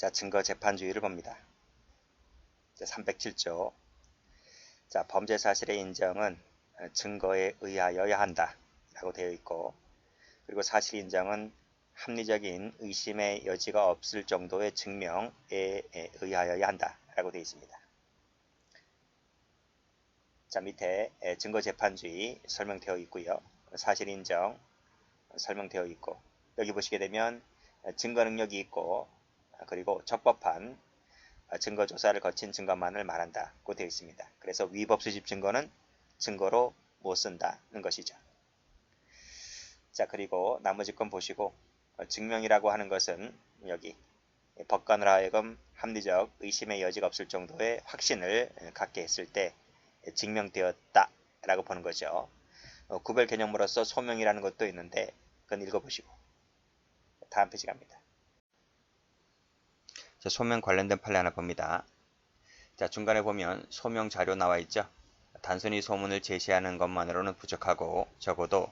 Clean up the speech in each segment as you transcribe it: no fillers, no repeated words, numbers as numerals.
자, 증거 재판주의를 봅니다. 307조. 자, 범죄 사실의 인정은 증거에 의하여야 한다 라고 되어 있고, 그리고 사실 인정은 합리적인 의심의 여지가 없을 정도의 증명에 의하여야 한다 라고 되어 있습니다. 자, 밑에 증거 재판주의 설명되어 있고요. 사실 인정 설명되어 있고, 여기 보시게 되면 증거 능력이 있고, 그리고 적법한 증거 조사를 거친 증거만을 말한다고 되어 있습니다. 그래서 위법 수집 증거는 증거로 못 쓴다는 것이죠. 자, 그리고 나머지 건 보시고, 증명이라고 하는 것은 여기 법관으로 하여금 합리적 의심의 여지가 없을 정도의 확신을 갖게 했을 때 증명되었다 라고 보는 거죠. 구별 개념으로서 소명이라는 것도 있는데 그건 읽어보시고 다음 페이지 갑니다. 자, 소명 관련된 판례 하나 봅니다. 자, 중간에 보면 소명 자료 나와 있죠. 단순히 소문을 제시하는 것만으로는 부족하고 적어도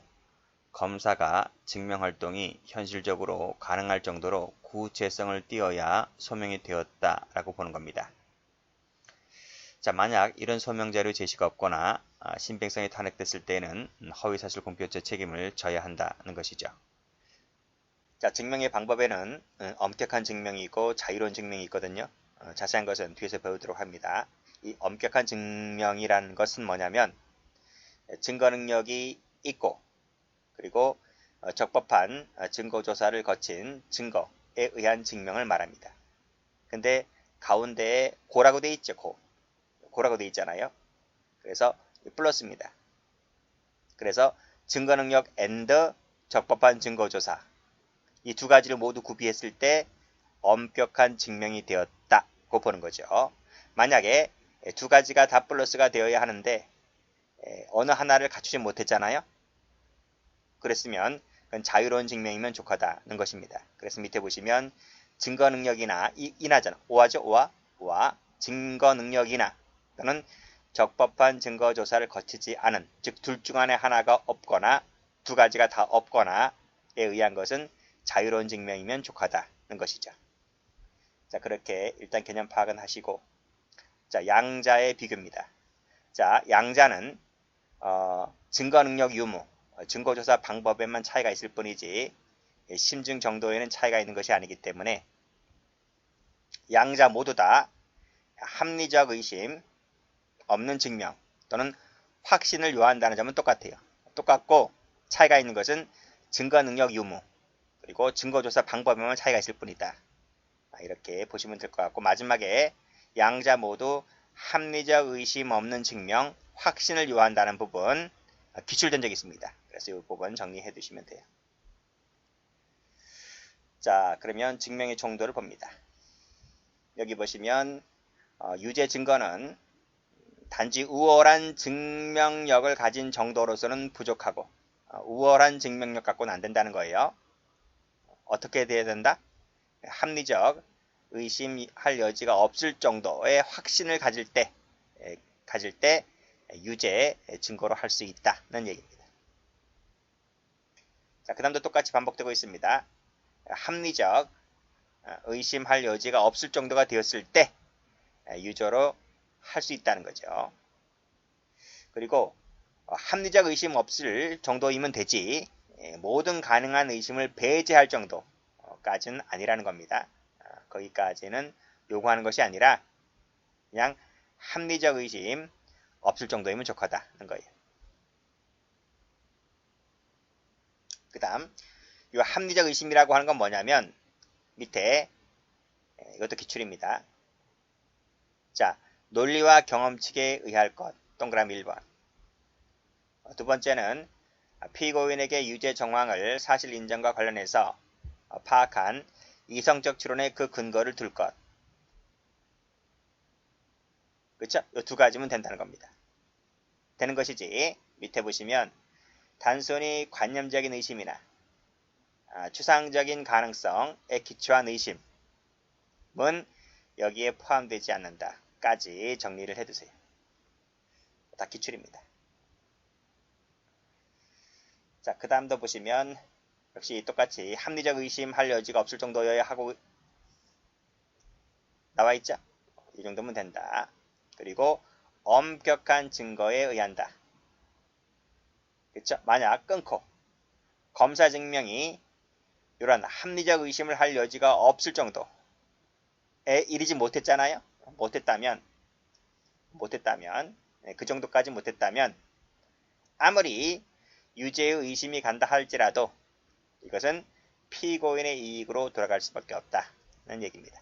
검사가 증명활동이 현실적으로 가능할 정도로 구체성을 띄어야 소명이 되었다라고 보는 겁니다. 자, 만약 이런 소명자료 제시가 없거나 신빙성이 탄핵됐을 때에는 허위사실 공표죄 책임을 져야 한다는 것이죠. 자, 증명의 방법에는 엄격한 증명이 있고 자유로운 증명이 있거든요. 자세한 것은 뒤에서 배우도록 합니다. 이 엄격한 증명이라는 것은 뭐냐면 증거 능력이 있고, 그리고 적법한 증거조사를 거친 증거에 의한 증명을 말합니다. 근데 가운데에 고라고 돼 있죠. 고라고 돼 있잖아요. 그래서 플러스입니다. 그래서 증거 능력 and 적법한 증거조사, 이 두 가지를 모두 구비했을 때 엄격한 증명이 되었다고 보는 거죠. 만약에 두 가지가 다 플러스가 되어야 하는데 어느 하나를 갖추지 못했잖아요. 그랬으면 그건 자유로운 증명이면 족하다는 것입니다. 그래서 밑에 보시면 증거 능력이나 이나잖아. 오하죠. 오와 증거 능력이나 또는 적법한 증거 조사를 거치지 않은, 즉 둘 중 안에 하나가 없거나 두 가지가 다 없거나에 의한 것은 자유로운 증명이면 족하다는 것이죠. 자, 그렇게 일단 개념 파악은 하시고, 자, 양자의 비교입니다. 자, 양자는 증거 능력 유무, 증거조사 방법에만 차이가 있을 뿐이지 심증 정도에는 차이가 있는 것이 아니기 때문에 양자 모두 다 합리적 의심 없는 증명 또는 확신을 요한다는 점은 똑같아요. 똑같고 차이가 있는 것은 증거 능력 유무 그리고 증거조사 방법에만 차이가 있을 뿐이다. 이렇게 보시면 될 것 같고, 마지막에 양자 모두 합리적 의심 없는 증명, 확신을 요한다는 부분 기출된 적이 있습니다. 그래서 이 부분 정리해 두시면 돼요. 자, 그러면 증명의 정도를 봅니다. 여기 보시면 유죄 증거는 단지 우월한 증명력을 가진 정도로서는 부족하고, 우월한 증명력 갖고는 안 된다는 거예요. 어떻게 돼야 된다? 합리적 의심할 여지가 없을 정도의 확신을 가질 때 유죄 증거로 할 수 있다는 얘기입니다. 자, 그 다음도 똑같이 반복되고 있습니다. 합리적 의심할 여지가 없을 정도가 되었을 때 유죄로 할 수 있다는 거죠. 그리고 합리적 의심 없을 정도이면 되지 모든 가능한 의심을 배제할 정도까지는 아니라는 겁니다. 거기까지는 요구하는 것이 아니라 그냥 합리적 의심 없을 정도이면 족하다는 거예요. 그 다음 이 합리적 의심이라고 하는 건 뭐냐면 밑에 이것도 기출입니다. 자, 논리와 경험칙에 의할 것 동그라미 1번. 두 번째는 피고인에게 유죄 정황을 사실 인정과 관련해서 파악한 이성적 추론의 그 근거를 둘 것. 그렇죠? 이 두 가지면 된다는 겁니다. 되는 것이지 밑에 보시면 단순히 관념적인 의심이나 추상적인 가능성에 기초한 의심은 여기에 포함되지 않는다까지 정리를 해두세요. 다 기출입니다. 자, 그 다음도 보시면 역시 똑같이 합리적 의심할 여지가 없을 정도여야 하고 나와 있죠? 이 정도면 된다. 그리고 엄격한 증거에 의한다. 그쵸? 만약 끊고 검사 증명이 이런 합리적 의심을 할 여지가 없을 정도에 이르지 못했잖아요. 못했다면 그 정도까지 못했다면 아무리 유죄의 의심이 간다 할지라도 이것은 피고인의 이익으로 돌아갈 수밖에 없다는 얘기입니다.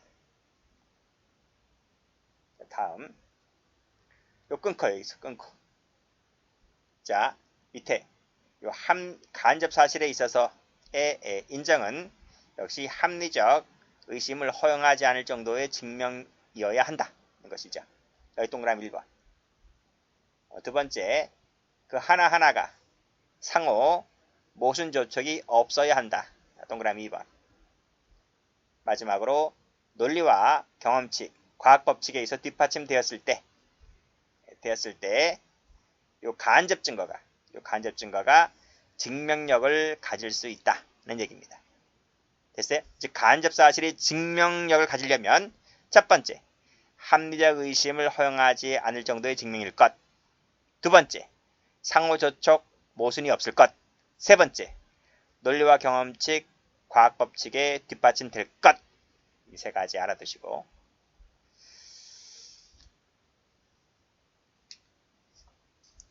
다음 요 끊고 여기서 끊고 자 밑에 요 간접 사실에 있어서의 인정은 역시 합리적 의심을 허용하지 않을 정도의 증명이어야 한다는 것이죠. 여기 동그라미 1번. 두 번째, 그 하나하나가 상호 모순 조촉이 없어야 한다. 동그라미 2번. 마지막으로 논리와 경험칙, 과학 법칙에 의해서 뒷받침되었을 때 요 간접 증거가 증명력을 가질 수 있다는 얘기입니다. 됐어요? 즉 간접 사실이 증명력을 가지려면 첫 번째, 합리적 의심을 허용하지 않을 정도의 증명일 것. 두 번째, 상호 조촉 모순이 없을 것. 세 번째, 논리와 경험칙, 과학 법칙에 뒷받침될 것. 이 세 가지 알아두시고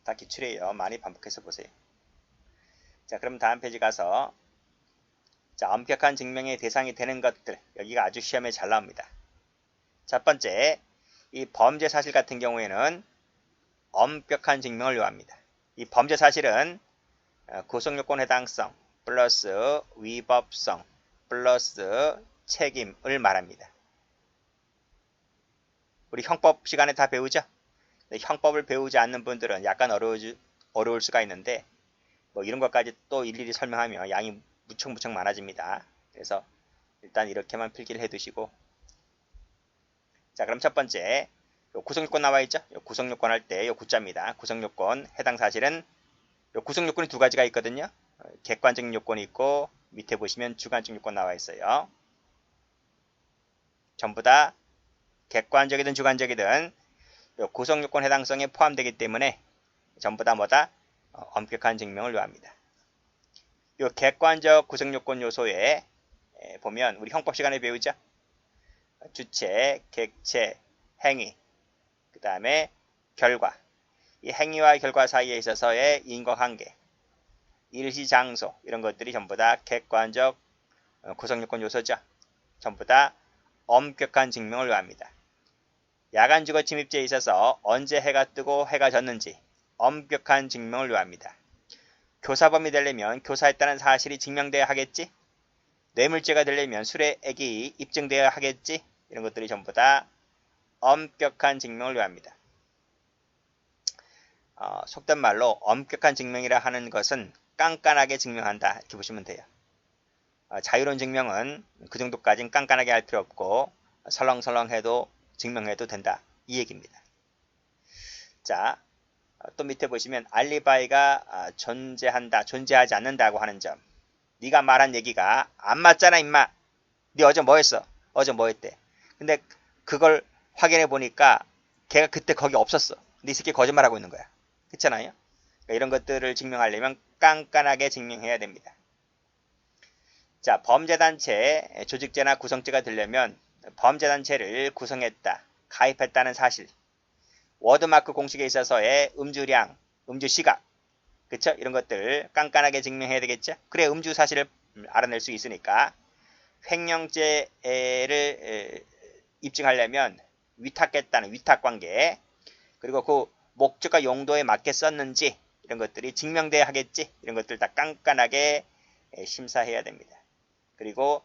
다 기출이에요. 많이 반복해서 보세요. 자, 그럼 다음 페이지 가서 자, 엄격한 증명의 대상이 되는 것들. 여기가 아주 시험에 잘 나옵니다. 첫 번째, 이 범죄 사실 같은 경우에는 엄격한 증명을 요합니다. 이 범죄 사실은 구속요건 해당성 플러스 위법성 플러스 책임을 말합니다. 우리 형법 시간에 다 배우죠? 형법을 배우지 않는 분들은 약간 어려울 수가 있는데 뭐 이런 것까지 또 일일이 설명하면 양이 무척 많아집니다. 그래서 일단 이렇게만 필기를 해두시고 자, 그럼 첫 번째 구속요건 나와 있죠? 구속요건 할 때 요 구자입니다. 구속요건 해당 사실은 구속요건이 두 가지가 있거든요. 객관적인 요건이 있고 밑에 보시면 주관적 요건 나와 있어요. 전부 다 객관적이든 주관적이든 구속요건 해당성에 포함되기 때문에 전부 다 뭐다? 엄격한 증명을 요합니다. 요 객관적 구속요건 요소에 보면 우리 형법 시간에 배우죠? 주체, 객체, 행위, 그 다음에 결과. 이 행위와 결과 사이에 있어서의 인과관계, 일시, 장소 이런 것들이 전부 다 객관적 구속요건 요소죠. 전부 다 엄격한 증명을 요합니다. 야간 주거 침입죄에 있어서 언제 해가 뜨고 해가 졌는지 엄격한 증명을 요합니다. 교사범이 되려면 교사했다는 사실이 증명돼야 하겠지? 뇌물죄가 되려면 수뢰액이 입증돼야 하겠지? 이런 것들이 전부 다 엄격한 증명을 요합니다. 속된 말로 엄격한 증명이라 하는 것은 깐깐하게 증명한다 이렇게 보시면 돼요. 자유로운 증명은 그 정도까지는 깐깐하게 할 필요 없고 설렁설렁해도 증명해도 된다 이 얘기입니다. 자, 또 밑에 보시면 알리바이가 존재하지 않는다고 하는 점. 네가 말한 얘기가 안 맞잖아 임마. 네 어제 뭐 했어? 어제 뭐 했대? 근데 그걸 확인해 보니까 걔가 그때 거기 없었어. 근데 이 새끼 거짓말하고 있는 거야. 그렇잖아요? 그러니까 이런 것들을 증명하려면 깐깐하게 증명해야 됩니다. 자, 범죄단체, 조직죄나 구성죄가 되려면 범죄단체를 구성했다, 가입했다는 사실, 워드마크 공식에 있어서의 음주량, 음주시각, 그쵸? 이런 것들 깐깐하게 증명해야 되겠죠? 그래 음주 사실을 알아낼 수 있으니까 횡령죄를 입증하려면 위탁했다는 위탁관계, 그리고 그 목적과 용도에 맞게 썼는지 이런 것들이 증명돼야 하겠지? 이런 것들 다 깐깐하게 심사해야 됩니다. 그리고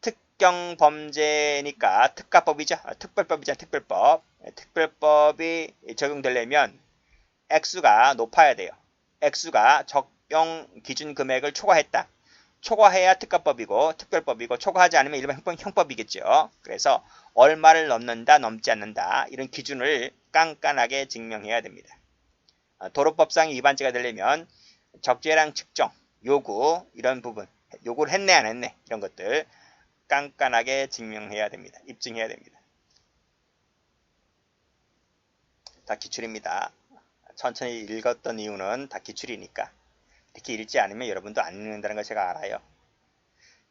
특경 범죄니까 특가법이죠. 특별법이죠. 특별법. 특별법이 적용되려면 액수가 높아야 돼요. 액수가 적용 기준 금액을 초과했다. 초과해야 특가법이고 특별법이고 초과하지 않으면 일반 형법이겠죠. 그래서 얼마를 넘는다, 넘지 않는다 이런 기준을 깐깐하게 증명해야 됩니다. 도로법상 위반죄가 되려면 적재량 측정, 요구 이런 부분, 요구를 했네 안 했네 이런 것들 깐깐하게 증명해야 됩니다. 입증해야 됩니다. 다 기출입니다. 천천히 읽었던 이유는 다 기출이니까. 이렇게 읽지 않으면 여러분도 안 읽는다는 걸 제가 알아요.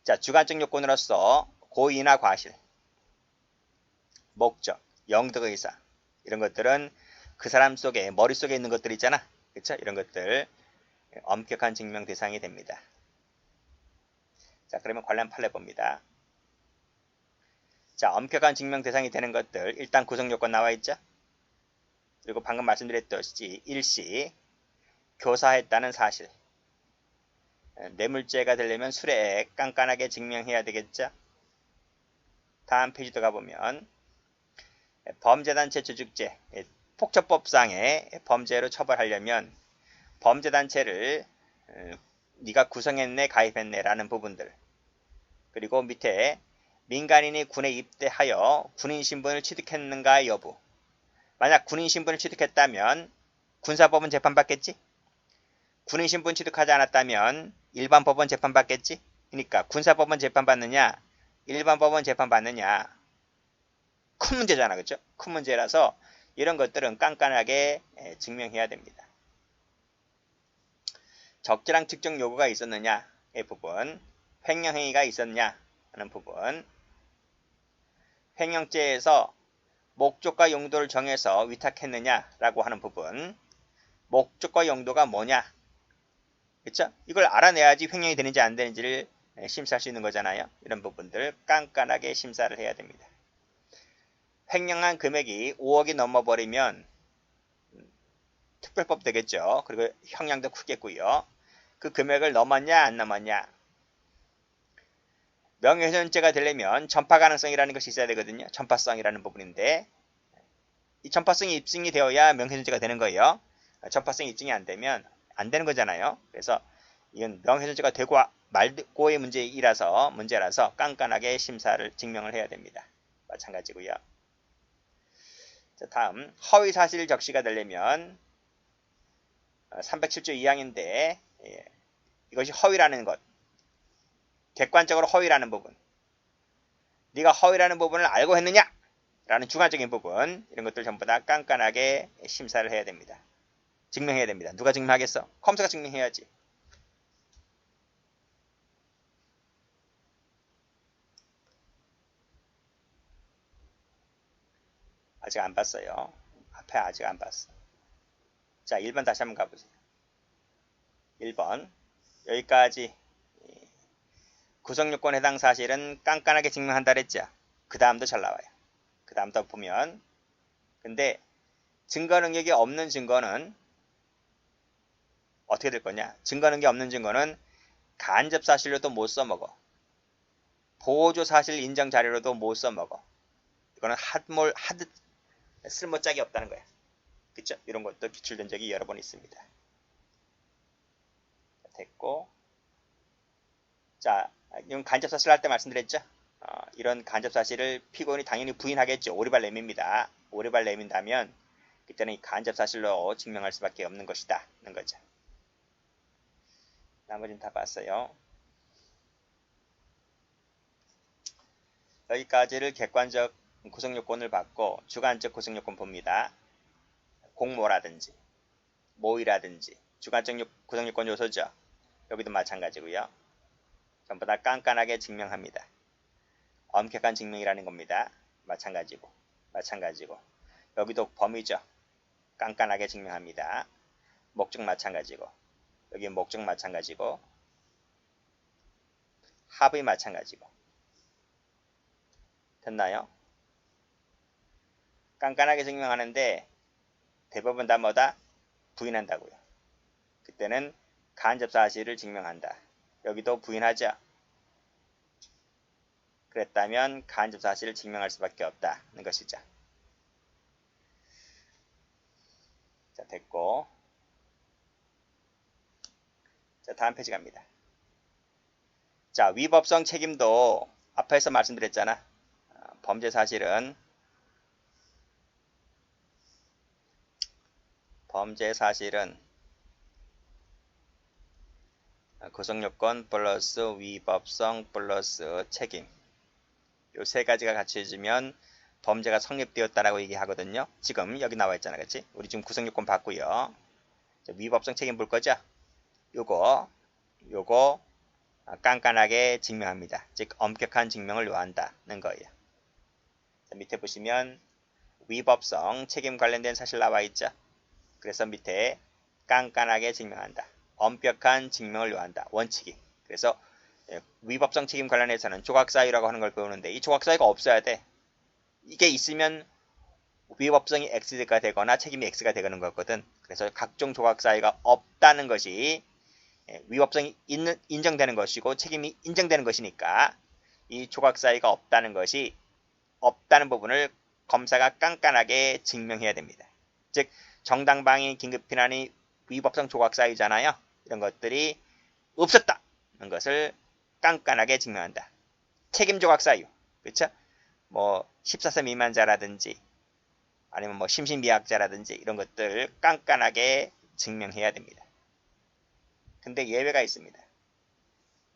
자, 주관적 요건으로서 고의나 과실, 목적, 영득 의사 이런 것들은 그 사람 속에 머릿속에 있는 것들 있잖아. 그쵸? 이런 것들 엄격한 증명 대상이 됩니다. 자, 그러면 관련 판례 봅니다. 자, 엄격한 증명 대상이 되는 것들 일단 구성요건 나와 있죠. 그리고 방금 말씀드렸듯이 일시 교사했다는 사실, 뇌물죄가 되려면 수뢰액 깐깐하게 증명해야 되겠죠. 다음 페이지도 가보면 범죄단체 조직죄, 폭처법상의 범죄로 처벌하려면 범죄단체를 네가 구성했네 가입했네 라는 부분들, 그리고 밑에 민간인이 군에 입대하여 군인 신분을 취득했는가 여부. 만약 군인 신분을 취득했다면 군사법원 재판받겠지? 군인 신분 취득하지 않았다면 일반 법원 재판받겠지? 그러니까 군사법원 재판받느냐 일반 법원 재판받느냐 큰 문제잖아. 그렇죠? 큰 문제라서 이런 것들은 깐깐하게 증명해야 됩니다. 적절한 특정 요구가 있었느냐의 부분, 횡령행위가 있었냐 하는 부분, 횡령죄에서 목적과 용도를 정해서 위탁했느냐라고 하는 부분, 목적과 용도가 뭐냐, 그쵸? 이걸 알아내야지 횡령이 되는지 안 되는지를 심사할 수 있는 거잖아요. 이런 부분들 깐깐하게 심사를 해야 됩니다. 횡령한 금액이 5억이 넘어버리면 특별법 되겠죠. 그리고 형량도 크겠고요. 그 금액을 넘었냐 안 넘었냐. 명예훼손죄가 되려면 전파 가능성이라는 것이 있어야 되거든요. 전파성이라는 부분인데 이 전파성이 입증이 되어야 명예훼손죄가 되는 거예요. 전파성이 입증이 안 되면 안 되는 거잖아요. 그래서 이건 명예훼손죄가 되고 말고의 문제라서 깐깐하게 심사를 증명을 해야 됩니다. 마찬가지고요. 자, 다음 허위사실 적시가 되려면 307조 2항인데 이것이 허위라는 것, 객관적으로 허위라는 부분, 네가 허위라는 부분을 알고 했느냐 라는 주관적인 부분, 이런 것들 전부 다 깐깐하게 심사를 해야 됩니다. 증명해야 됩니다. 누가 증명하겠어? 컴퓨터가 증명해야지. 아직 안 봤어요. 앞에 아직 안 봤어. 자, 1번 다시 한번 가보세요. 1번 여기까지 구성요건 해당 사실은 깐깐하게 증명한다 그랬죠. 그 다음도 잘 나와요. 그 다음도 보면 근데 증거 능력이 없는 증거는 어떻게 될 거냐. 증거 능력이 없는 증거는 간접 사실로도 못 써먹어. 보조 사실 인정 자료로도 못 써먹어. 이거는 하드 쓸모짝이 없다는 거야. 그쵸? 이런 것도 기출된 적이 여러 번 있습니다. 됐고, 자, 이건 간접사실 할 때 말씀드렸죠? 이런 간접사실을 피고인이 당연히 부인하겠죠. 오리발 내밉니다. 오리발 내민다면 그때는 이 간접사실로 증명할 수밖에 없는 것이다 는 거죠. 나머지는 다 봤어요. 여기까지를 객관적 구성요건을 받고 주관적 구성요건 봅니다. 공모라든지 모의라든지 주관적 구성요건 요소죠. 여기도 마찬가지고요. 전부 다 깐깐하게 증명합니다. 엄격한 증명이라는 겁니다. 마찬가지고 여기도 범위죠. 깐깐하게 증명합니다. 목적 마찬가지고 여기 목적 마찬가지고 합의 마찬가지고. 됐나요? 깐깐하게 증명하는데 대부분 다 뭐다? 부인한다고요. 그때는 간접사실을 증명한다. 여기도 부인하죠. 그랬다면 간접사실을 증명할 수밖에 없다는 것이죠. 자, 됐고. 자, 다음 페이지 갑니다. 자, 위법성 책임도 앞에서 말씀드렸잖아. 범죄 사실은 구성요건 플러스 위법성 플러스 책임, 요 세 가지가 갖춰지면 범죄가 성립되었다라고 얘기하거든요. 지금 여기 나와 있잖아, 그렇지? 우리 지금 구성요건 봤고요. 위법성 책임 볼 거죠? 요거 깐깐하게 증명합니다. 즉 엄격한 증명을 요한다는 거예요. 자, 밑에 보시면 위법성 책임 관련된 사실 나와 있죠. 그래서 밑에 깐깐하게 증명한다. 엄격한 증명을 요한다. 원칙이. 그래서 위법성 책임 관련해서는 조각사유라고 하는 걸 배우는데 이 조각사유가 없어야 돼. 이게 있으면 위법성이 X가 되거나 책임이 X가 되는 거거든. 그래서 각종 조각사유가 없다는 것이 위법성이 인정되는 것이고 책임이 인정되는 것이니까 이 조각사유가 없다는 것이 없다는 부분을 검사가 깐깐하게 증명해야 됩니다. 즉 정당방위 긴급피난이 위법성 조각사유잖아요. 이런 것들이 없었다는 것을 깐깐하게 증명한다. 책임 조각사유, 그렇죠? 뭐 14세 미만자라든지 아니면 뭐 심신미약자라든지 이런 것들 깐깐하게 증명해야 됩니다. 근데 예외가 있습니다.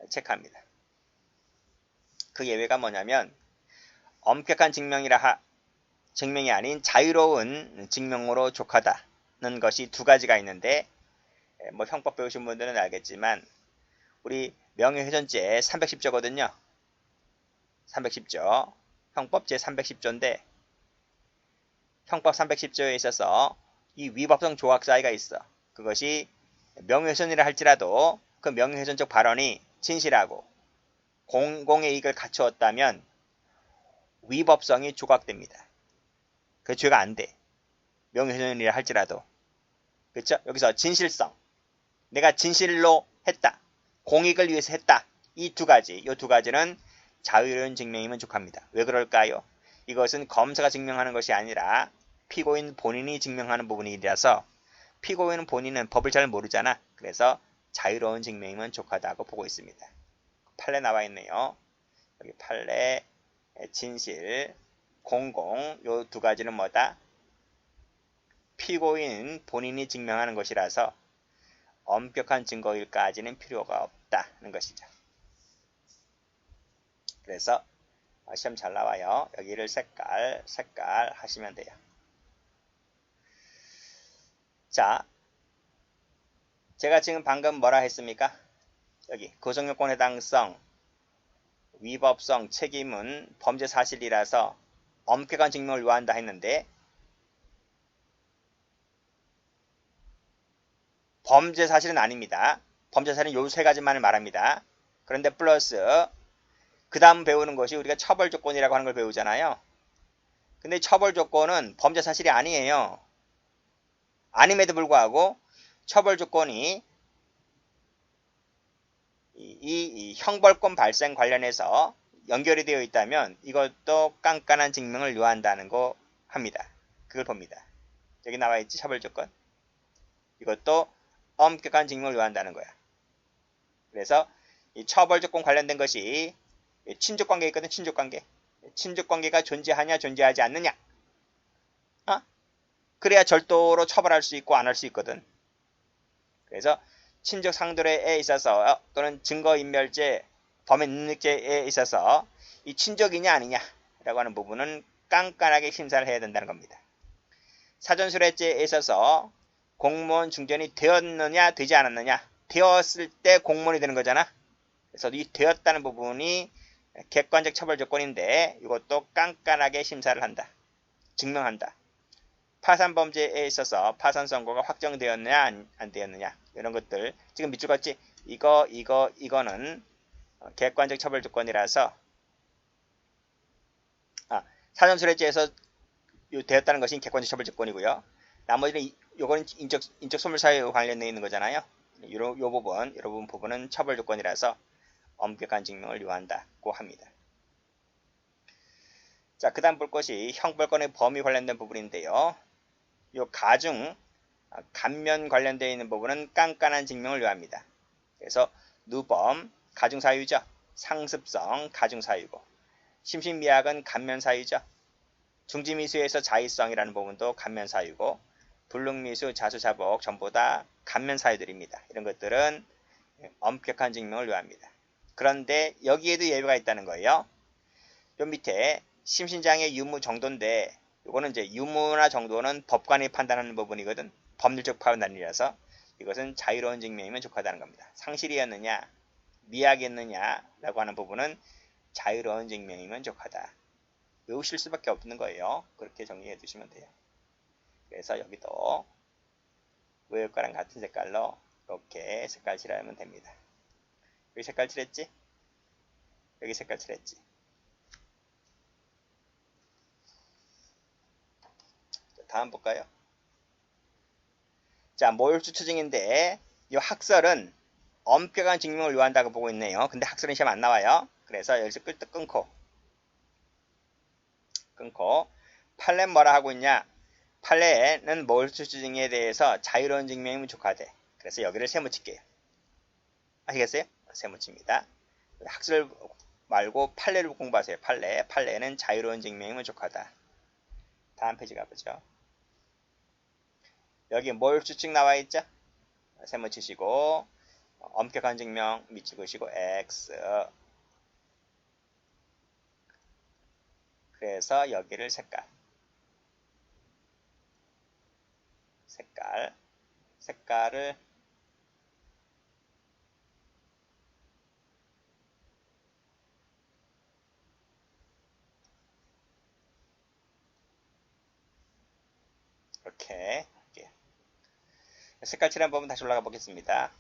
체크합니다. 그 예외가 뭐냐면 엄격한 증명이 아닌 자유로운 증명으로 족하다는 것이 두 가지가 있는데 뭐 형법 배우신 분들은 알겠지만 우리 명예훼손죄 310조거든요. 310조. 형법 제 310조인데 형법 310조에 있어서 이 위법성 조각사유가 있어. 그것이 명예훼손이라 할지라도 그 명예훼손적 발언이 진실하고 공공의 이익을 갖추었다면 위법성이 조각됩니다. 그 죄가 안 돼. 명예훼손이라 할지라도. 그렇죠? 여기서 진실성. 내가 진실로 했다. 공익을 위해서 했다. 이 두 가지는 자유로운 증명이면 족합니다. 왜 그럴까요? 이것은 검사가 증명하는 것이 아니라 피고인 본인이 증명하는 부분이라서 피고인 본인은 법을 잘 모르잖아. 그래서 자유로운 증명이면 족하다고 보고 있습니다. 판례 나와 있네요. 여기 판례, 진실, 공공 요 두 가지는 뭐다? 피고인 본인이 증명하는 것이라서 엄격한 증거일까지는 필요가 없다는 것이죠. 그래서 시험 잘 나와요. 여기를 색깔 하시면 돼요. 자, 제가 지금 방금 뭐라 했습니까? 여기 구성요건 해당성, 위법성, 책임은 범죄 사실이라서 엄격한 증명을 요한다 했는데 범죄 사실은 아닙니다. 범죄 사실은 요 세 가지만을 말합니다. 그런데 플러스 그 다음 배우는 것이 우리가 처벌 조건이라고 하는 걸 배우잖아요. 근데 처벌 조건은 범죄 사실이 아니에요. 아님에도 불구하고 처벌 조건이 이 형벌권 발생 관련해서 연결이 되어 있다면 이것도 깐깐한 증명을 요한다는 거 합니다. 그걸 봅니다. 여기 나와 있지, 처벌 조건. 이것도 엄격한 증명을 요한다는 거야. 그래서 이 처벌 조건 관련된 것이 친족관계 있거든. 친족관계가 존재하냐 존재하지 않느냐. 그래야 절도로 처벌할 수 있고 안 할 수 있거든. 그래서 친족 상도례에 있어서 또는 증거인멸죄, 범행능력죄에 있어서 이 친족이냐 아니냐라고 하는 부분은 깐깐하게 심사를 해야 된다는 겁니다. 사전수뢰죄에 있어서 공무원 중전이 되었느냐 되지 않았느냐. 되었을 때 공무원이 되는 거잖아. 그래서 이 되었다는 부분이 객관적 처벌 조건인데 이것도 깐깐하게 심사를 한다. 증명한다. 파산범죄에 있어서 파산 선고가 확정되었느냐 안 되었느냐 이런 것들 지금 밑줄 걷지 이거는 객관적 처벌 조건이라서 사전수뢰죄에서 되었다는 것이 객관적 처벌 조건이고요. 나머지는 요거는 인적 소멸 사유와 관련되어 있는 거잖아요. 요 부분은 처벌 조건이라서 엄격한 증명을 요한다고 합니다. 자, 그 다음 볼 것이 형벌권의 범위 관련된 부분인데요. 요 가중, 감면 관련되어 있는 부분은 깐깐한 증명을 요합니다. 그래서 누범, 가중사유죠. 상습성, 가중사유고 심신미약은 감면사유죠. 중지미수에서 자의성이라는 부분도 감면사유고 불능미수, 자수자복 전부 다 감면사유들입니다. 이런 것들은 엄격한 증명을 요합니다. 그런데 여기에도 예외가 있다는 거예요. 요 밑에 심신장애 유무 정도인데 이거는 이제 유무나 정도는 법관이 판단하는 부분이거든. 법률적 판단이라서 이것은 자유로운 증명이면 족하다는 겁니다. 상실이었느냐 미약이었느냐라고 하는 부분은 자유로운 증명이면 족하다. 외우실 수밖에 없는 거예요. 그렇게 정리해 두시면 돼요. 그래서 여기도 외울 거랑 같은 색깔로 이렇게 색깔 칠하면 됩니다. 여기 색깔 칠했지? 여기 색깔 칠했지? 다음 볼까요? 자, 몰수 추증인데 이 학설은 엄격한 증명을 요한다고 보고 있네요. 근데 학설은 시험 안 나와요. 그래서 여기서 끌떡 끊고 판례는 뭐라 하고 있냐? 판례는 몰수 추증에 대해서 자유로운 증명이면 족하대. 그래서 여기를 세모칠게요. 아시겠어요? 세모칩니다. 학설 말고 판례를 공부하세요. 판례는 자유로운 증명이면 족하다. 다음 페이지 가보죠. 여기 몰수 추증 나와 있죠? 세모치시고 엄격한 증명 밑 찍으시고 X. 그래서 여기를 색깔을 이렇게 할게요. 색깔 칠한 부분 다시 올라가 보겠습니다.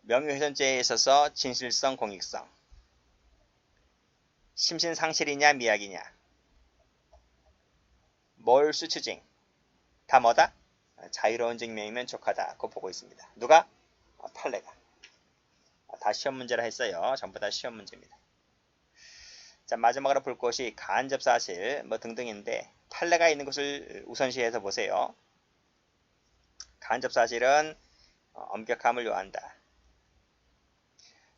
명예훼손죄에 있어서 진실성, 공익성. 심신상실이냐 미약이냐. 몰수 추징. 다 뭐다? 자유로운 증명이면 족하다. 그거 보고 있습니다. 누가? 판례가. 다 시험 문제라 했어요. 전부 다 시험 문제입니다. 자, 마지막으로 볼 것이 간접사실 뭐 등등인데 판례가 있는 것을 우선시해서 보세요. 간접사실은 엄격함을 요한다.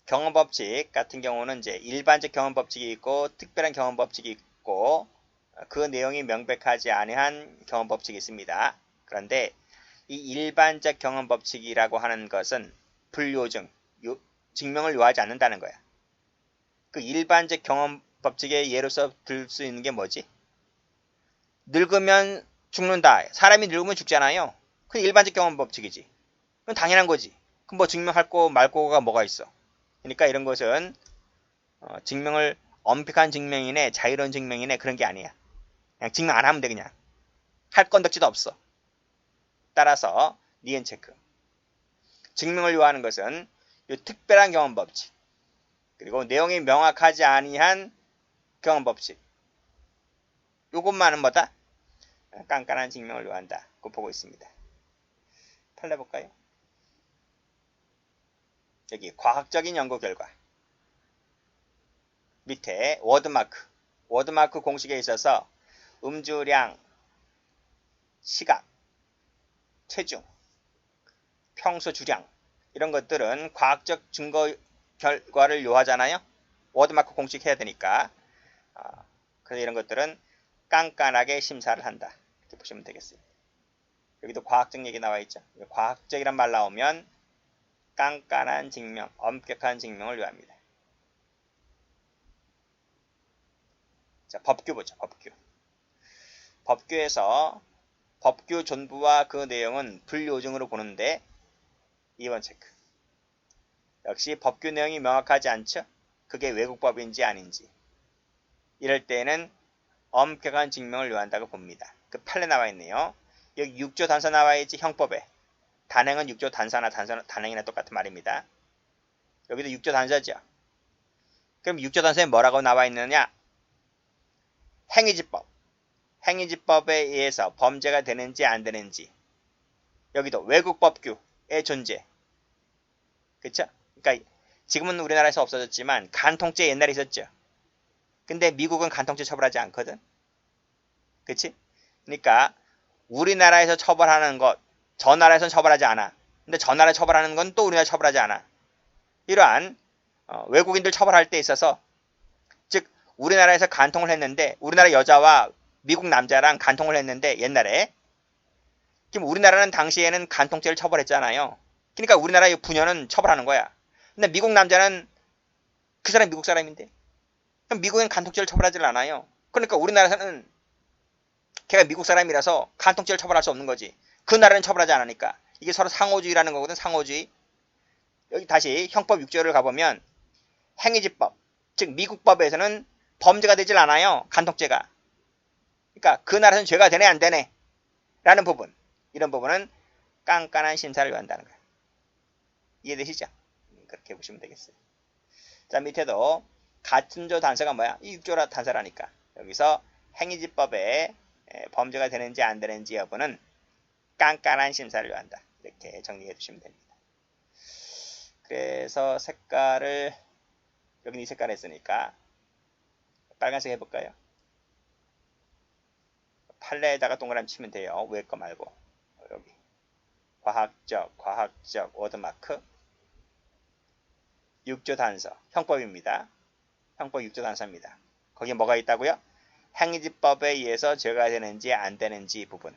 경험법칙 같은 경우는 이제 일반적 경험법칙이 있고 특별한 경험법칙이 있고 그 내용이 명백하지 아니한 경험법칙이 있습니다. 그런데 이 일반적 경험법칙이라고 하는 것은 불요증, 증명을 요하지 않는다는 거야. 그 일반적 경험법칙의 예로서 들 수 있는 게 뭐지? 늙으면 죽는다. 사람이 늙으면 죽잖아요. 그게 일반적 경험법칙이지. 그건 당연한 거지. 그럼 뭐 증명할 거 말 거가 뭐가 있어. 그러니까 이런 것은 증명을 엄격한 증명이네 자유로운 증명이네 그런 게 아니야. 그냥 증명 안 하면 돼. 그냥 할 건덕지도 없어. 따라서 니은 체크. 증명을 요하는 것은 이 특별한 경험법칙 그리고 내용이 명확하지 아니한 경험법칙 요것만은 뭐다? 깐깐한 증명을 요한다. 그거 보고 있습니다. 판례 볼까요? 여기 과학적인 연구 결과 밑에 워드마크 공식에 있어서 음주량, 시각, 체중, 평소 주량 이런 것들은 과학적 증거 결과를 요하잖아요. 워드마크 공식 해야 되니까 그래서 이런 것들은 깐깐하게 심사를 한다. 이렇게 보시면 되겠어요. 여기도 과학적 얘기 나와 있죠. 과학적이란 말 나오면 깐깐한 증명, 엄격한 증명을 요합니다. 자, 법규 보죠. 법규에서 법규 전부와 그 내용은 불요증으로 보는데 2번 체크. 역시 법규 내용이 명확하지 않죠? 그게 외국법인지 아닌지. 이럴 때는 엄격한 증명을 요한다고 봅니다. 그 판례 나와 있네요. 여기 6조 단서 나와 있지 형법에. 단행은 6조 단서나 단행이나 똑같은 말입니다. 여기도 6조 단서죠. 그럼 6조 단서에 뭐라고 나와 있느냐? 행위지법. 행위지법에 의해서 범죄가 되는지 안 되는지. 여기도 외국법규의 존재. 그쵸? 그러니까 지금은 우리나라에서 없어졌지만 간통죄 옛날에 있었죠. 근데 미국은 간통죄 처벌하지 않거든. 그치? 그러니까 우리나라에서 처벌하는 것 저 나라에서는 처벌하지 않아. 근데 저 나라에 처벌하는 건 또 우리나라에 처벌하지 않아. 이러한 외국인들 처벌할 때 있어서 즉 우리나라에서 간통을 했는데 우리나라 여자와 미국 남자랑 간통을 했는데 옛날에 그럼 우리나라는 당시에는 간통죄를 처벌했잖아요. 그러니까 우리나라의 부녀는 처벌하는 거야. 근데 미국 남자는 그 사람이 미국 사람인데 그럼 미국엔 간통죄를 처벌하지 않아요. 그러니까 우리나라에서는 걔가 미국 사람이라서 간통죄를 처벌할 수 없는 거지. 그 나라는 처벌하지 않으니까. 이게 서로 상호주의라는 거거든. 상호주의. 여기 다시 형법 6조를 가보면 행위지법, 즉 미국법에서는 범죄가 되질 않아요. 간통죄가. 그러니까 그 나라에서는 죄가 되네 안 되네 라는 부분, 이런 부분은 깐깐한 심사를 요한다는 거예요. 이해되시죠? 그렇게 보시면 되겠어요. 자, 밑에도 같은 조 단서가 뭐야? 이 6조 단서라니까. 여기서 행위지법에 범죄가 되는지 안 되는지 여부는 깐깐한 심사를 요한다. 이렇게 정리해 두시면 됩니다. 그래서 색깔을 여기는 이 색깔 했으니까 빨간색 해볼까요? 판례에다가 동그라미 치면 돼요. 위에 거 말고. 여기 과학적 워드마크 6조 단서 형법입니다. 형법 6조 단서입니다. 거기에 뭐가 있다고요? 행위지법에 의해서 죄가 되는지 안 되는지 부분.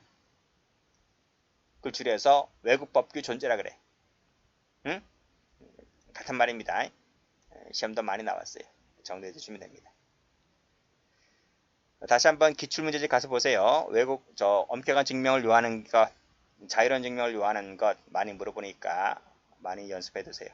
그걸 줄여서 외국법규 존재라 그래. 응? 같은 말입니다. 시험도 많이 나왔어요. 정리해 주시면 됩니다. 다시 한번 기출문제집 가서 보세요. 외국 엄격한 증명을 요하는 것, 자유로운 증명을 요하는 것 많이 물어보니까 많이 연습해 두세요.